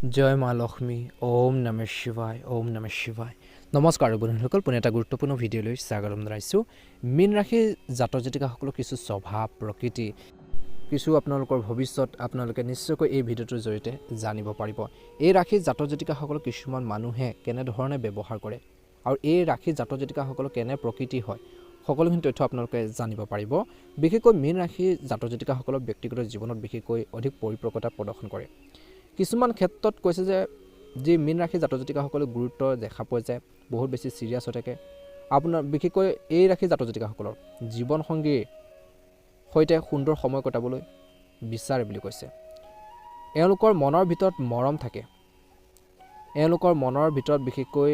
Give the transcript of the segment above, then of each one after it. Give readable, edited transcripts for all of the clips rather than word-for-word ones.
জয় মা লক্ষ্মী ওম নমঃ শিৱায় ওম নমঃ শিৱায় নমস্কাৰ বন্ধুসকল পুনে এটা গুৰুত্বপূৰ্ণ ভিডিঅ'লৈ স্বাগতম জনাইছোঁ মীন ৰাশিৰ জাতক জাতিকাসকলৰ কিছু স্বভাৱ প্ৰকৃতি কিছু আপোনালোকৰ ভৱিষ্যত আপোনালোকে নিশ্চয়কৈ এই ভিডিঅ'টোৰ জৰিয়তে জানিব পাৰিব এই ৰাশিৰ জাতক জাতিকাসকলক কিছুমান মানুহে কেনেধৰণে ব্যৱহাৰ কৰে আৰু এই ৰাশিৰ জাতক জাতিকাসকলৰ কেনে প্ৰকৃতি হয় সকলোখিনি তথ্য আপোনালোকে জানিব পাৰিব বিশেষকৈ মীন ৰাশিৰ জাতক জাতিকাসকলৰ ব্যক্তিগত জীৱনত বিশেষকৈ অধিক পৰিপক্কতা প্ৰদৰ্শন কৰে কিছুমান ক্ষেত্ৰত কৈছে যে যি মীন ৰাশিৰ জাতক জাতিকাসকলে গুৰুত্ব দেখা পোৱা যায় বহুত বেছি সিৰিয়াছ হৈ থাকে আপোনাৰ বিশেষকৈ এই ৰাশিৰ জাতক জাতিকাসকলৰ জীৱন সংগীৰ সৈতে সুন্দৰ সময় কটাবলৈ বিচাৰে বুলি কৈছে এওঁলোকৰ মনৰ ভিতৰত মৰম থাকে এওঁলোকৰ মনৰ ভিতৰত বিশেষকৈ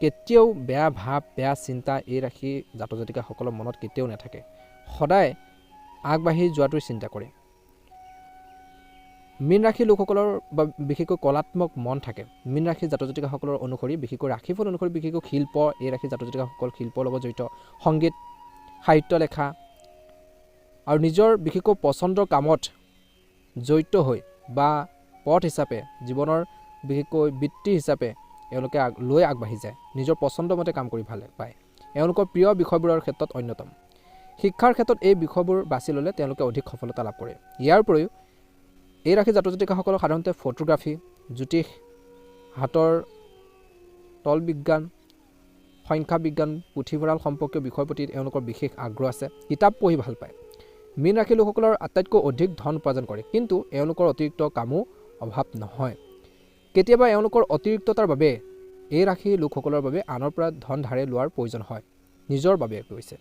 কেতিয়াও বেয়া ভাৱ বেয়া চিন্তা এই ৰাশি জাতক জাতিকাসকলৰ মনত কেতিয়াও নাথাকে সদায় আগবাঢ়ি যোৱাটোৰ চিন্তা কৰে মীন ৰাশিৰ লোকসকলৰ বিশেষকৈ কলাত্মক মন থাকে মীন ৰাশিৰ জাতক জাতিকাসকলৰ অনুসৰি বিশেষকৈ ৰাশিফল অনুসৰি বিশেষকৈ শিল্প এই ৰাশিৰ জাতক জাতিকাসকল শিল্পৰ লগত জড়িত সংগীত সাহিত্য লেখা আৰু নিজৰ বিশেষকৈ পচন্দৰ কামত জড়িত হৈ বা পথ হিচাপে জীৱনৰ বিশেষকৈ বৃত্তি হিচাপে এওঁলোকে লৈ আগবাঢ়ি যায় নিজৰ পচন্দৰ মতে কাম কৰি ভাল পায় এওঁলোকৰ প্ৰিয় বিষয়বোৰৰ ক্ষেত্ৰত অন্যতম শিক্ষাৰ ক্ষেত্ৰত এই বিষয়বোৰ বাছি ল'লে তেওঁলোকে অধিক সফলতা লাভ কৰে ইয়াৰ উপৰিও এই ৰাশিৰ জাতক জাতিকাসকলক সাধাৰণতে ফটোগ্ৰাফী জ্যোতিষ হাতৰ তল বিজ্ঞান সংখ্যা বিজ্ঞান পুথিভঁৰাল সম্পৰ্কীয় বিষয়ৰ প্ৰতি এওঁলোকৰ বিশেষ আগ্ৰহ আছে কিতাপ পঢ়ি ভাল পায় মীন ৰাশিৰ লোকসকলৰ আটাইতকৈ অধিক ধন উপাৰ্জন কৰে কিন্তু এওঁলোকৰ অতিৰিক্ত কামো অভাৱ নহয় কেতিয়াবা এওঁলোকৰ অতিৰিক্ততাৰ বাবে এই ৰাশিৰ লোকসকলৰ বাবে আনৰ পৰা ধন ধাৰে লোৱাৰ প্ৰয়োজন হয় নিজৰ বাবে কৈছে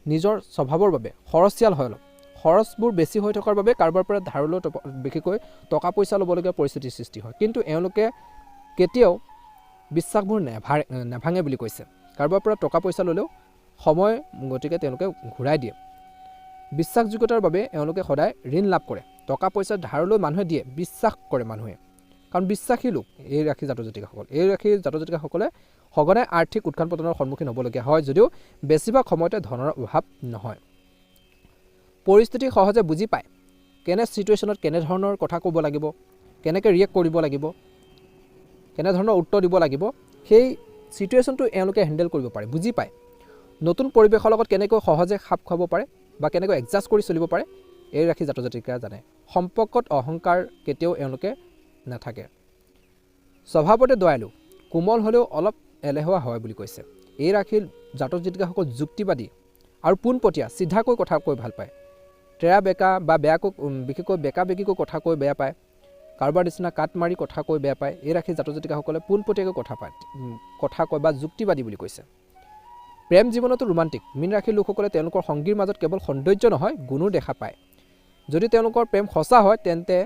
নিজৰ স্বভাৱৰ বাবে খৰচীয়াল হয় অলপ খৰচবোৰ বেছি হৈ থকাৰ বাবে কাৰোবাৰ পৰা ধাৰলৈ বিশেষকৈ টকা পইচা ল'বলগীয়া পৰিস্থিতিৰ সৃষ্টি হয় কিন্তু এওঁলোকে কেতিয়াও বিশ্বাসবোৰ নেভাঙে বুলি কৈছে কাৰোবাৰ পৰা টকা পইচা ল'লেও সময় গতিকে তেওঁলোকে ঘূৰাই দিয়ে বিশ্বাসযোগ্যতাৰ বাবে এওঁলোকে সদায় ঋণ লাভ কৰে টকা পইচা ধাৰলৈ মানুহে দিয়ে বিশ্বাস কৰে মানুহে কাৰণ বিশ্বাসী লোক এই ৰাশিৰ জাতক জাতিকাসকল এই ৰাশিৰ জাতক জাতিকাসকলে সঘনাই আৰ্থিক উত্থান পতনৰ সন্মুখীন হ'বলগীয়া হয় যদিও বেছিভাগ সময়তে ধনৰ অভাৱ নহয় পৰিস্থিতি সহজে বুজি পায় কেনে সিচুৱেশ্যনত কেনেধৰণৰ কথা ক'ব লাগিব কেনেকৈ ৰিয়েক্ট কৰিব লাগিব কেনেধৰণৰ উত্তৰ দিব লাগিব সেই সিচুৱেশ্যনটো এওঁলোকে হেণ্ডেল কৰিব পাৰে বুজি পায় নতুন পৰিৱেশৰ লগত কেনেকৈ সহজে খাপ খুৱাব পাৰে বা কেনেকৈ এডজাষ্ট কৰি চলিব পাৰে এই ৰাশি জাতক জাতিকা জানে সম্পৰ্কত অহংকাৰ কেতিয়াও এওঁলোকে নাথাকে স্বভাৱতে দয়ালু কোমল হ'লেও অলপ এলেহুৱা হয় বুলি কৈছে এই ৰাশিৰ জাতক জাতিকাসকল যুক্তিবাদী আৰু পোনপটীয়া চিধাকৈ কথা কৈ ভাল পায় তেৰা বেকা বা বেয়াকৈ বিশেষকৈ বেকা বেকিকৈ কথা কৈ বেয়া পায় কাৰোবাৰ নিচিনা কাট মাৰি কথা কৈ বেয়া পায় এই ৰাশিৰ জাতক জাতিকাসকলে পোনপটীয়াকৈ কথা কয় বা যুক্তিবাদী বুলি কৈছে প্ৰেম জীৱনতো ৰোমান্টিক মীন ৰাশিৰ লোকসকলে তেওঁলোকৰ সংগীৰ মাজত কেৱল সৌন্দৰ্য নহয় গুণো দেখা পায় যদি তেওঁলোকৰ প্ৰেম সঁচা হয় তেন্তে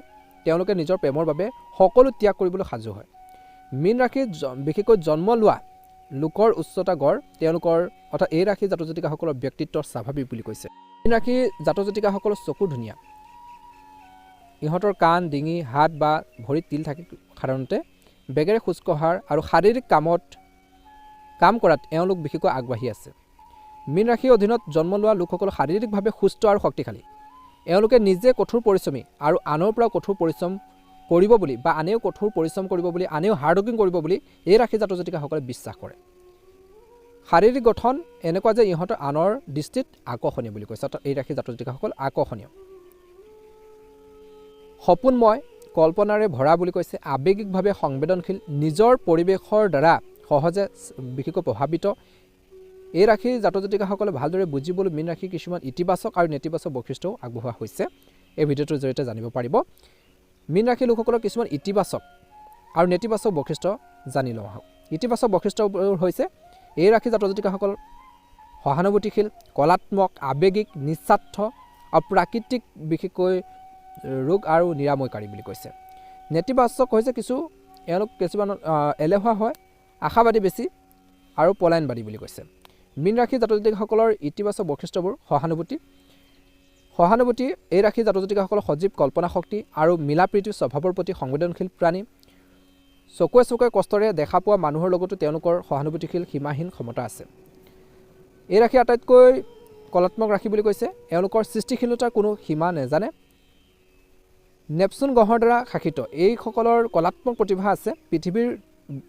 তেওঁলোকে নিজৰ প্ৰেমৰ বাবে সকলো ত্যাগ কৰিবলৈ সাজু হয় মীন ৰাশিৰ বিশেষকৈ জন্ম লোৱা লোকৰ উচ্চতা গড় তেওঁলোকৰ অৰ্থাৎ এই ৰাশিৰ জাতক জাতিকাসকলৰ ব্যক্তিত্বৰ স্বাভাৱিক বুলি কৈছে মীন ৰাশিৰ জাতক জাতিকাসকলৰ চকু ধুনীয়া ইহঁতৰ কাণ ডিঙি হাত বা ভৰিত তিল থাকে সাধাৰণতে বেগেৰে খোজকঢ়াৰ আৰু শাৰীৰিক কাম কৰাত এওঁলোক বিশেষকৈ আগবাঢ়ি আছে মীন ৰাশিৰ অধীনত জন্ম লোৱা লোকসকল শাৰীৰিকভাৱে সুস্থ আৰু শক্তিশালী এওঁলোকে নিজে কঠোৰ পৰিশ্ৰমী আৰু আনৰ পৰা কঠোৰ পৰিশ্ৰম কৰিব বুলি বা আনেও কঠোৰ পৰিশ্ৰম কৰিব বুলি আনেও হাৰ্ড ৱৰ্কিং কৰিব বুলি এই ৰাশিৰ জাতক জাতিকাসকলে বিশ্বাস কৰে শাৰীৰিক গঠন এনেকুৱা যে ইহঁতৰ আনৰ দৃষ্টিত আকৰ্ষণীয় বুলি কৈছে এই ৰাশিৰ জাতক জাতিকাসকল আকৰ্ষণীয় সপোনময় কল্পনাৰে ভৰা বুলি কৈছে আৱেগিকভাৱে সংবেদনশীল নিজৰ পৰিৱেশৰ দ্বাৰা সহজে বিশেষকৈ প্ৰভাৱিত এই ৰাশিৰ জাতক জাতিকাসকলে ভালদৰে বুজিবলৈ মীন ৰাশিৰ কিছুমান ইতিবাচক আৰু নেতিবাচক বৈশিষ্ট্যও আগবঢ়োৱা হৈছে এই ভিডিঅ'টোৰ জৰিয়তে জানিব পাৰিব মীন ৰাশিৰ লোকসকলৰ কিছুমান ইতিবাচক আৰু নেতিবাচক বৈশিষ্ট্য জানি লওঁ আহক ইতিবাচক বৈশিষ্ট্যবোৰ হৈছে এই ৰাশিৰ জাতক জাতিকাসকল সহানুভূতিশীল কলাত্মক আৱেগিক নিস্বাৰ্থ আৰু প্ৰাকৃতিক বিশেষকৈ ৰোগ আৰু নিৰাময়কাৰী বুলি কৈছে নেতিবাচক হৈছে এওঁলোক কিছুমান এলেহুৱা হয় আশাবাদী বেছি আৰু পলায়নবাদী বুলি কৈছে মীন ৰাশিৰ জাতক জাতিকাসকলৰ ইতিবাচক বৈশিষ্ট্যবোৰ সহানুভূতি এই ৰাশিৰ জাতক জাতিকাসকলৰ সজীৱ কল্পনা শক্তি আৰু মিলা প্ৰীতিৰ স্বভাৱৰ প্ৰতি সংবেদনশীল প্ৰাণী চকুৱে চকুৱে কষ্টৰে দেখা পোৱা মানুহৰ লগতো তেওঁলোকৰ সহানুভূতিশীল সীমাহীন ক্ষমতা আছে এই ৰাশি আটাইতকৈ কলাত্মক ৰাশি বুলি কৈছে এওঁলোকৰ সৃষ্টিশীলতাৰ কোনো সীমা নেজানে নেপচুন গ্ৰহৰ দ্বাৰা শাসিত এইসকলৰ কলাত্মক প্ৰতিভা আছে পৃথিৱীৰ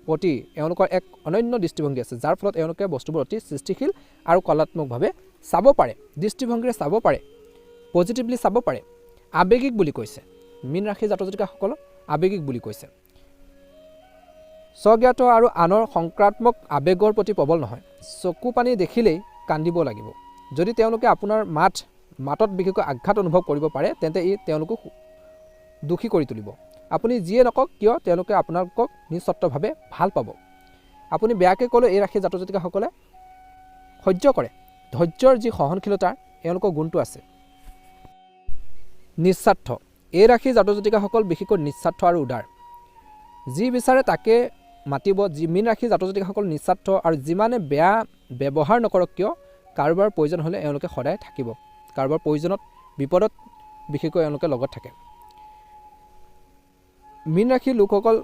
প্ৰতি এওঁলোকৰ এক অনন্য দৃষ্টিভংগী আছে যাৰ ফলত এওঁলোকে বস্তুবোৰ অতি সৃষ্টিশীল আৰু কলাত্মকভাৱে চাব পাৰে দৃষ্টিভংগীৰে চাব পাৰে পজিটিভলি চাব পাৰে আৱেগিক বুলি কৈছে মীন ৰাশি জাতক জাতিকাসকলক আৱেগিক বুলি কৈছে স্বজ্ঞাত আৰু আনৰ সংক্ৰাত্মক আৱেগৰ প্ৰতি প্ৰবল নহয় চকু পানী দেখিলেই কান্দিব লাগিব যদি তেওঁলোকে আপোনাৰ মাতত বিশেষকৈ আঘাত অনুভৱ কৰিব পাৰে তেন্তে ই তেওঁলোকক দুখী কৰি তুলিব আপুনি যিয়ে নকওক কিয় তেওঁলোকে আপোনালোকক নিঃস্বাৰ্থভাৱে ভাল পাব আপুনি বেয়াকৈ ক'লে এই ৰাশি জাতক জাতিকাসকলে সহ্য কৰে ধৈৰ্যৰ যি সহনশীলতাৰ এওঁলোকৰ গুণটো আছে নিস্বাৰ্থ এই ৰাশি জাতক জাতিকাসকল বিশেষকৈ নিস্বাৰ্থ আৰু উদাৰ যি বিচাৰে তাকে মাতিব মীন ৰাশি জাতক জাতিকাসকল নিস্বাৰ্থ আৰু যিমানে বেয়া ব্যৱহাৰ নকৰক কিয় কাৰোবাৰ প্ৰয়োজন হ'লে এওঁলোকে সদায় থাকিব কাৰোবাৰ প্ৰয়োজনত বিপদত বিশেষকৈ এওঁলোকে লগত থাকে মীন ৰাশিৰ লোকসকল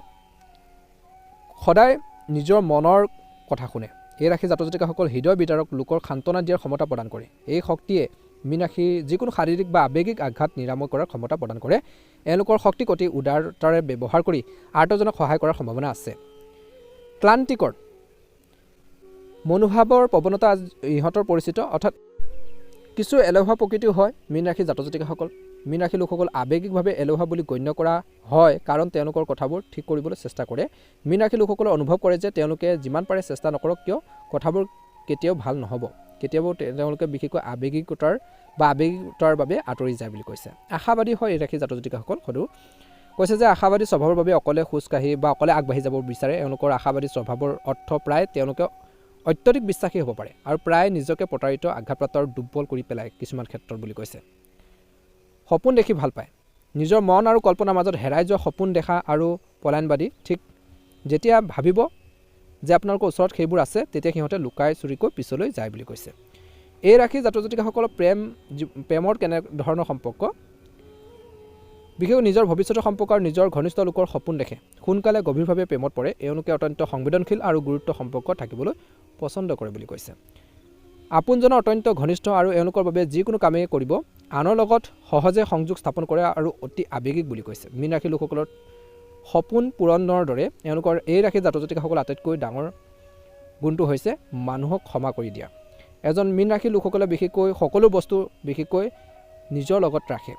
সদায় নিজৰ মনৰ কথা শুনে এই ৰাশি জাতক জাতিকাসকল হৃদয় বিদাৰক লোকৰ সান্তনা দিয়াৰ ক্ষমতা প্ৰদান কৰে এই শক্তিয়ে মীন ৰাশিৰ যিকোনো শাৰীৰিক বা আৱেগিক আঘাত নিৰাময় কৰাৰ ক্ষমতা প্ৰদান কৰে এওঁলোকৰ শক্তিক অতি উদাৰতাৰে ব্যৱহাৰ কৰি আৰ্তজনক সহায় কৰাৰ সম্ভাৱনা আছে ক্লান্তিকৰ মনোভাৱৰ প্ৰৱণতা ইহঁতৰ পৰিচিত অৰ্থাৎ কিছু এলেহুৱা প্ৰকৃতিও হয় মীন ৰাশি জাতক জাতিকাসকল মীন ৰাশি লোকসকল আৱেগিকভাৱে এলেহুৱা বুলি গণ্য কৰা হয় কাৰণ তেওঁলোকৰ কথাবোৰ ঠিক কৰিবলৈ চেষ্টা কৰে মীন ৰাশি লোকসকলে অনুভৱ কৰে যে তেওঁলোকে যিমান পাৰে চেষ্টা নকৰক কিয় কথাবোৰ কেতিয়াও ভাল নহ'ব কেতিয়াবা তেওঁলোকে বিশেষকৈ আৱেগিকতাৰ বাবে আঁতৰি যায় বুলি কৈছে আশাবাদী হয় এই ৰাশি জাতক জাতিকাসকল সদৌ কৈছে যে আশাবাদী স্বভাৱৰ বাবে অকলে খোজকাঢ়ি বা অকলে আগবাঢ়ি যাব বিচাৰে এওঁলোকৰ আশাবাদী স্বভাৱৰ অৰ্থ প্ৰায় তেওঁলোকে অত্যধিক বিশ্বাসী হ'ব পাৰে আৰু প্ৰায় নিজকে প্ৰতাৰিত আঘাতপ্ৰাপ্ত আৰু দুৰ্বল কৰি পেলায় কিছুমান ক্ষেত্ৰত বুলি কৈছে সপোন দেখি ভাল পায় নিজৰ মন আৰু কল্পনাৰ মাজত হেৰাই যোৱা সপোন দেখা আৰু পলায়নবাদী ঠিক যেতিয়া ভাবিব যে আপোনালোকৰ ওচৰত সেইবোৰ আছে তেতিয়া সিহঁতে লুকাই চুৰিকৈ পিছলৈ যায় বুলি কৈছে এই ৰাশি জাতক জাতিকাসকলৰ প্ৰেমৰ কেনেধৰণৰ সম্পৰ্ক বিশেষকৈ নিজৰ ভৱিষ্যতৰ সম্পৰ্ক আৰু নিজৰ ঘনিষ্ঠ লোকৰ সপোন দেখে সোনকালে গভীৰভাৱে প্ৰেমত পৰে এওঁলোকে অত্যন্ত সংবেদনশীল আৰু গুৰুত্ব সম্পৰ্ক থাকিবলৈ পচন্দ কৰে বুলি কৈছে আপোনজনৰ অত্যন্ত ঘনিষ্ঠ আৰু এওঁলোকৰ বাবে যিকোনো কামেই কৰিব আনৰ লগত সহজে সংযোগ স্থাপন কৰে আৰু অতি আৱেগিক বুলি কৈছে মীন ৰাশি লোকসকলৰ সপোন পূৰণৰ দৰে এওঁলোকৰ এই ৰাশি জাতক জাতিকাসকলৰ আটাইতকৈ ডাঙৰ গুণটো হৈছে মানুহক ক্ষমা কৰি দিয়া এজন মীন ৰাশি লোকসকলে বিশেষকৈ সকলো বস্তু বিশেষকৈ নিজৰ লগত ৰাখে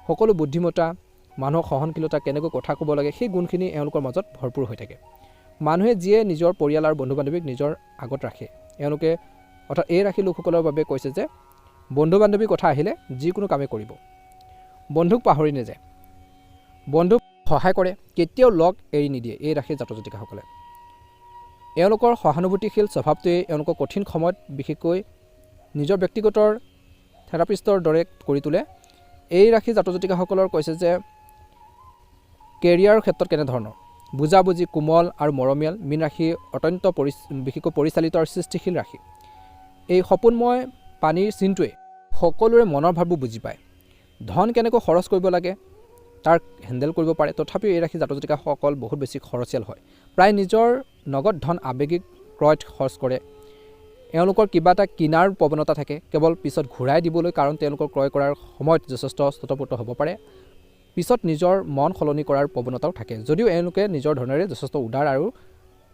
সকলো বুদ্ধিমত্তা মানুহৰ সহনশীলতা কেনেকৈ কথা ক'ব লাগে সেই গুণখিনি এওঁলোকৰ মাজত ভৰপূৰ হৈ থাকে মানুহে যিয়ে নিজৰ পৰিয়াল আৰু বন্ধু বান্ধৱীক নিজৰ আগত ৰাখে এওঁলোকে অৰ্থাৎ এই ৰাশি লোকসকলৰ বাবে কৈছে যে বন্ধু বান্ধৱীৰ কথা আহিলে যিকোনো কামেই কৰিব বন্ধুক পাহৰি নাযায় বন্ধুক সহায় কৰে কেতিয়াও লগ এৰি নিদিয়ে এই ৰাশি জাতক জাতিকাসকলে এওঁলোকৰ সহানুভূতিশীল স্বভাৱটোৱে এওঁলোকৰ কঠিন সময়ত বিশেষকৈ নিজৰ ব্যক্তিগত থেৰাপিষ্টৰ দৰে কৰি তোলে এই ৰাশি জাতক জাতিকাসকলৰ কৈছে যে কেৰিয়াৰৰ ক্ষেত্ৰত কেনেধৰণৰ বুজাবুজি কোমল আৰু মৰমীয়াল মীন ৰাশি অত্যন্ত বিশেষকৈ পৰিচালিত আৰু সৃষ্টিশীল ৰাশি এই সপোনময় পানীৰ চিনটোৱে সকলোৰে মনৰ ভাৱবোৰ বুজি পায় ধন কেনেকৈ খৰচ কৰিব লাগে তাৰ হেণ্ডেল কৰিব পাৰে তথাপিও এই ৰাশি জাতক জাতিকাসকল বহুত বেছি খৰচীয়াল হয় প্ৰায় নিজৰ নগদ ধন আৱেগিক ক্ৰয়ত খৰচ কৰে এওঁলোকৰ কিবা এটা কিনাৰ প্ৰৱণতা থাকে কেৱল পিছত ঘূৰাই দিবলৈ কাৰণ তেওঁলোকৰ ক্ৰয় কৰাৰ সময়ত যথেষ্ট স্ততপুত হ'ব পাৰে পিছত নিজৰ মন সলনি কৰাৰ প্ৰৱণতাও থাকে যদিও এওঁলোকে নিজৰ ধৰণেৰে যথেষ্ট উদাৰ আৰু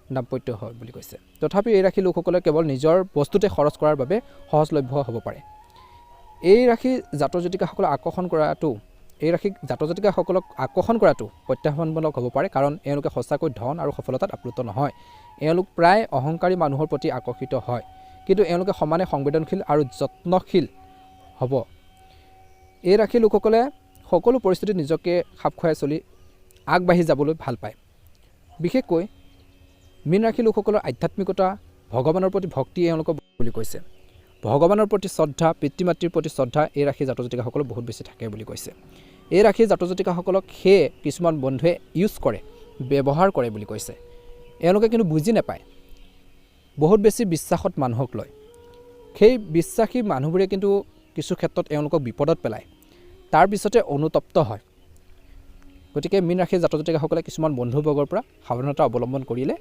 দাম্পত্য হয় বুলি কৈছে তথাপিও এই ৰাশি লোকসকলে কেৱল নিজৰ বস্তুতে খৰচ কৰাৰ বাবে সহজলভ্য হ'ব পাৰে এই ৰাশি জাতক জাতিকাসকলক আকৰ্ষণ কৰাটো প্ৰত্যাহ্বানমূলক হ'ব পাৰে কাৰণ এওঁলোকে সঁচাকৈ ধন আৰু সফলতাত আপ্লুত নহয় এওঁলোক প্ৰায় অহংকাৰী মানুহৰ প্ৰতি আকৰ্ষিত হয় কিন্তু এওঁলোকে সমানে সংবেদনশীল আৰু যত্নশীল হ'ব এই ৰাশি লোকসকলে সকলো পৰিস্থিতিত নিজকে খাপ খুৱাই চলি আগবাঢ়ি যাবলৈ ভাল পায় বিশেষকৈ মীন ৰাশি লোকসকলৰ আধ্যাত্মিকতা ভগৱানৰ প্ৰতি ভক্তি এওঁলোকৰ বুলি কৈছে ভগৱানৰ প্ৰতি শ্ৰদ্ধা পিতৃ মাতৃৰ প্ৰতি শ্ৰদ্ধা এই ৰাশি জাতক জাতিকাসকলৰ বহুত বেছি থাকে বুলি কৈছে এই ৰাশি জাতক জাতিকাসকলক সেয়ে কিছুমান বন্ধুৱে ইউজ কৰে ব্যৱহাৰ কৰে বুলি কৈছে এওঁলোকে কিন্তু বুজি নাপায় বহুত বেছি বিশ্বাসত মানুহক লয় সেই বিশ্বাসী মানুহবোৰে কিন্তু কিছু ক্ষেত্ৰত এওঁলোকক বিপদত পেলায় তাৰ পিছতে অনুতপ্ত হয় গতিকে মীন ৰাশি জাতক জাতিকাসকলে কিছুমান বন্ধুবৰ্গৰ পৰা সাৱধানতা অৱলম্বন কৰিলে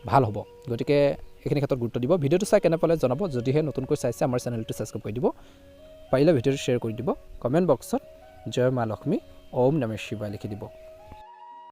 ভাল হ'ব গতিকে এইখিনি ক্ষেত্ৰত গুৰুত্ব দিব ভিডিঅ'টো চাই কেনে পালে জনাব যদিহে নতুনকৈ চাইছে আমাৰ চেনেলটো ছাবস্ক্ৰাইব কৰি দিব পাৰিলে ভিডিঅ'টো শ্বেয়াৰ কৰি দিব কমেণ্ট বক্সত জয় মা লক্ষ্মী ওম নমঃ শিৱায় লিখি দিব।